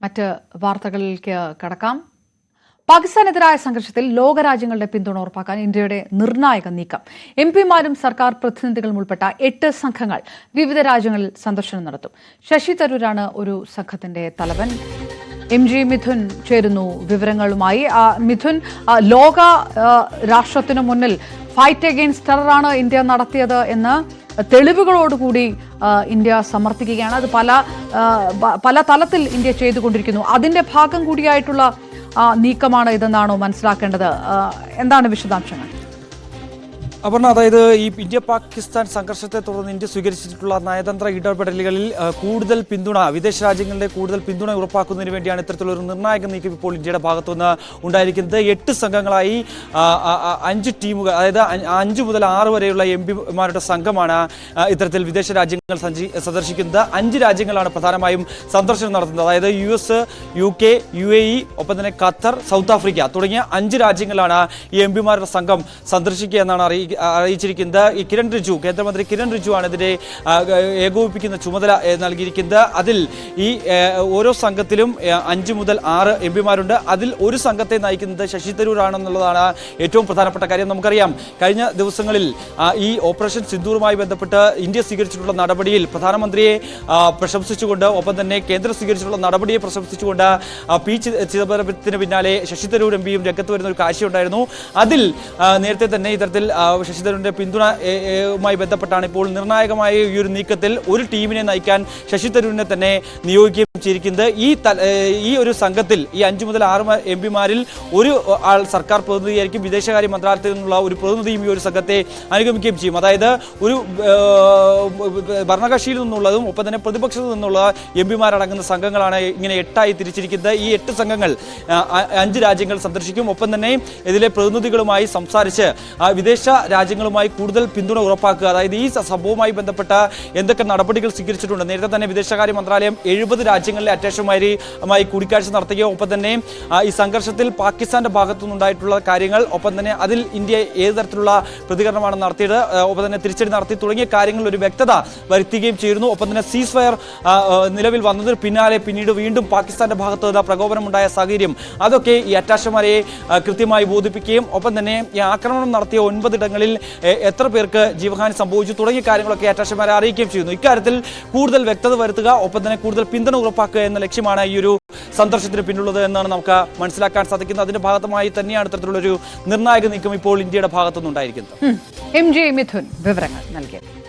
മറ്റ് വാർത്തകളിലേക്ക് കടക്കാം. പാകിസ്ഥാനെതിരായ സംഘർഷത്തിൽ ലോകരാജ്യങ്ങളുടെ പിന്തുണ ഉറപ്പാക്കാൻ ഇന്ത്യയുടെ നിർണായക നീക്കം. എംപിമാരും സർക്കാർ പ്രതിനിധികളും ഉൾപ്പെട്ട 8 സംഘങ്ങൾ വിവിധ രാജ്യങ്ങളിൽ സന്ദർശനം നടത്തും. ശശി തരൂരാണ് ഒരു സംഘത്തിന്റെ തലവൻ. MG മിഥുൻ ചേരുന്നു വിവരങ്ങളുമായി. മിഥുൻ, ലോക രാഷ്ട്രത്തിനു മുന്നിൽ ഫൈറ്റ് അഗെയിൻസ്റ്റ് ടെററാണ് ഇന്ത്യ നടത്തിയത് എന്ന് തെളിവുകളോടുകൂടി ഇന്ത്യ സമർത്ഥിക്കുകയാണ്. അത് പല തലത്തിൽ ഇന്ത്യ ചെയ്തുകൊണ്ടിരിക്കുന്നു. അതിന്റെ ഭാഗം കൂടിയായിട്ടുള്ള നീക്കമാണ് ഇതെന്നാണോ മനസ്സിലാക്കേണ്ടത്? എന്താണ് വിശദാംശങ്ങൾ? അപർണ, അതായത് ഈ ഇന്ത്യ പാകിസ്ഥാൻ സംഘർഷത്തെ തുടർന്ന് ഇന്ത്യ സ്വീകരിച്ചിട്ടുള്ള നയതന്ത്ര ഇടപെടലുകളിൽ കൂടുതൽ പിന്തുണ, വിദേശ രാജ്യങ്ങളുടെ കൂടുതൽ പിന്തുണ ഉറപ്പാക്കുന്നതിന് വേണ്ടിയാണ് ഇത്തരത്തിലൊരു നിർണായക നീക്കം ഇപ്പോൾ ഇന്ത്യയുടെ ഭാഗത്തുനിന്ന് ഉണ്ടായിരിക്കുന്നത്. 8 സംഘങ്ങളായി 5 ടീമുകൾ, അതായത് 5 മുതൽ 6 വരെയുള്ള എംപിമാരുടെ സംഘമാണ് ഇത്തരത്തിൽ വിദേശ രാജ്യങ്ങൾ സന്ദർശിക്കുന്നത്. 5 രാജ്യങ്ങളാണ് പ്രധാനമായും സന്ദർശനം നടത്തുന്നത്. അതായത് US, UK, UAE, ഒപ്പം തന്നെ ഖത്തർ, സൗത്ത് ആഫ്രിക്ക തുടങ്ങിയ 5 രാജ്യങ്ങളാണ് ഈ എംപിമാരുടെ സംഘം സന്ദർശിക്കുക എന്നാണ് അറിയിച്ചിരിക്കുന്നത്. ഈ കിരൺ റിജു, കേന്ദ്രമന്ത്രി കിരൺ റിജു ആണ് ഇതിനെ ഏകോപിപ്പിക്കുന്ന ചുമതല നൽകിയിരിക്കുന്നത്. അതിൽ ഈ ഓരോ സംഘത്തിലും 5 മുതൽ 6 എംപിമാരുണ്ട്. അതിൽ ഒരു സംഘത്തെ നയിക്കുന്നത് ശശി തരൂർ ആണെന്നുള്ളതാണ് ഏറ്റവും പ്രധാനപ്പെട്ട കാര്യം. നമുക്കറിയാം, കഴിഞ്ഞ ദിവസങ്ങളിൽ ഈ ഓപ്പറേഷൻ സിന്ദൂറുമായി ബന്ധപ്പെട്ട് ഇന്ത്യ സ്വീകരിച്ചിട്ടുള്ള നടപടിയിൽ പ്രധാനമന്ത്രിയെ പ്രശംസിച്ചുകൊണ്ട്, ഒപ്പം തന്നെ കേന്ദ്രം സ്വീകരിച്ചിട്ടുള്ള നടപടിയെ പ്രശംസിച്ചുകൊണ്ട് പി ചിദംബരത്തിന് പിന്നാലെ ശശി തരൂർ എംപിയും രംഗത്ത് വരുന്ന ഒരു കാഴ്ചയുണ്ടായിരുന്നു. അതിൽ നേരത്തെ തന്നെ ഇത്തരത്തിൽ ശശി തരൂരിന്റെ പിന്തുണയുമായി ബന്ധപ്പെട്ടാണ് ഇപ്പോൾ നിർണായകമായ ഈ ഒരു നീക്കത്തിൽ ഒരു ടീമിനെ നയിക്കാൻ ശശി തരൂരിനെ തന്നെ നിയോഗിക്കുകയും ചെയ്തിരിക്കുന്നത്. ഈ ഒരു സംഘത്തിൽ ഈ 5 മുതൽ 6 എംപിമാരിൽ ഒരു ആൾ സർക്കാർ പ്രതിനിധിയായിരിക്കും. വിദേശകാര്യ മന്ത്രാലയത്തിൽ നിന്നുള്ള ഒരു പ്രതിനിധിയും ഈ ഒരു സംഘത്തെ അനുഗമിക്കുകയും ചെയ്യും. അതായത് ഒരു ഭരണകക്ഷിയിൽ നിന്നുള്ളതും ഒപ്പം തന്നെ പ്രതിപക്ഷത്തു നിന്നുള്ള എംപിമാരടങ്ങുന്ന സംഘങ്ങളാണ് ഇങ്ങനെ 8 ആയി തിരിച്ചിരിക്കുന്നത്. ഈ 8 സംഘങ്ങൾ 5 രാജ്യങ്ങൾ സന്ദർശിക്കും. ഒപ്പം തന്നെ ഇതിലെ പ്രതിനിധികളുമായി സംസാരിച്ച് വിദേശ രാജ്യങ്ങളുമായി കൂടുതൽ പിന്തുണ ഉറപ്പാക്കുക. അതായത് ഈ സംഭവവുമായി ബന്ധപ്പെട്ട എന്തൊക്കെ നടപടികൾ സ്വീകരിച്ചിട്ടുണ്ട്. നേരത്തെ തന്നെ വിദേശകാര്യ മന്ത്രാലയം 70 രാജ്യങ്ങളിലെ അറ്റാഷന്മാരുമായി കൂടിക്കാഴ്ച നടത്തുകയോ, ഒപ്പം തന്നെ ഈ സംഘർഷത്തിൽ പാകിസ്ഥാന്റെ ഭാഗത്തുനിന്നുണ്ടായിട്ടുള്ള കാര്യങ്ങൾ, ഒപ്പം തന്നെ അതിൽ ഇന്ത്യ ഏത് തരത്തിലുള്ള പ്രതികരണമാണ് നടത്തിയത്, ഒപ്പം തന്നെ തിരിച്ചടി നടത്തി തുടങ്ങിയ കാര്യങ്ങളിൽ ഒരു വ്യക്തത വരുത്തുകയും ചെയ്യുന്നു. ഒപ്പം തന്നെ സീസ് ഫയർ നിലവിൽ വന്നതിന് പിന്നാലെ പിന്നീട് വീണ്ടും പാകിസ്ഥാന്റെ ഭാഗത്ത് നിന്ന് പ്രകോപനമുണ്ടായ സാഹചര്യം, അതൊക്കെ ഈ അറ്റാഷന്മാരെ കൃത്യമായി ബോധിപ്പിക്കുകയും, ഒപ്പം തന്നെ ഈ ആക്രമണം നടത്തിയ 9 ഇടങ്ങളിൽ എത്ര പേർക്ക് ജീവഹാനി സംഭവിച്ചു തുടങ്ങിയ കാര്യങ്ങളൊക്കെ അറ്റാഷന്മാരെ അറിയിക്കുകയും ചെയ്യുന്നു. ഇക്കാര്യത്തിൽ കൂടുതൽ വ്യക്തത വരുത്തുക, ഒപ്പം തന്നെ കൂടുതൽ പിന്തുണ ഉറപ്പാക്കുക എന്ന ലക്ഷ്യമാണ് ഈ ഒരു സന്ദർശനത്തിന് പിന്നിലുള്ളത് എന്നാണ് നമുക്ക് മനസ്സിലാക്കാൻ സാധിക്കുന്നത്. അതിന്റെ ഭാഗമായി തന്നെയാണ് ഇത്തരത്തിലുള്ളൊരു നിർണായക നീക്കം ഇപ്പോൾ ഇന്ത്യയുടെ ഭാഗത്തുനിന്നുണ്ടായിരിക്കുന്നത്. MG മിഥുൻ വിവരങ്ങൾ നൽകിയത്.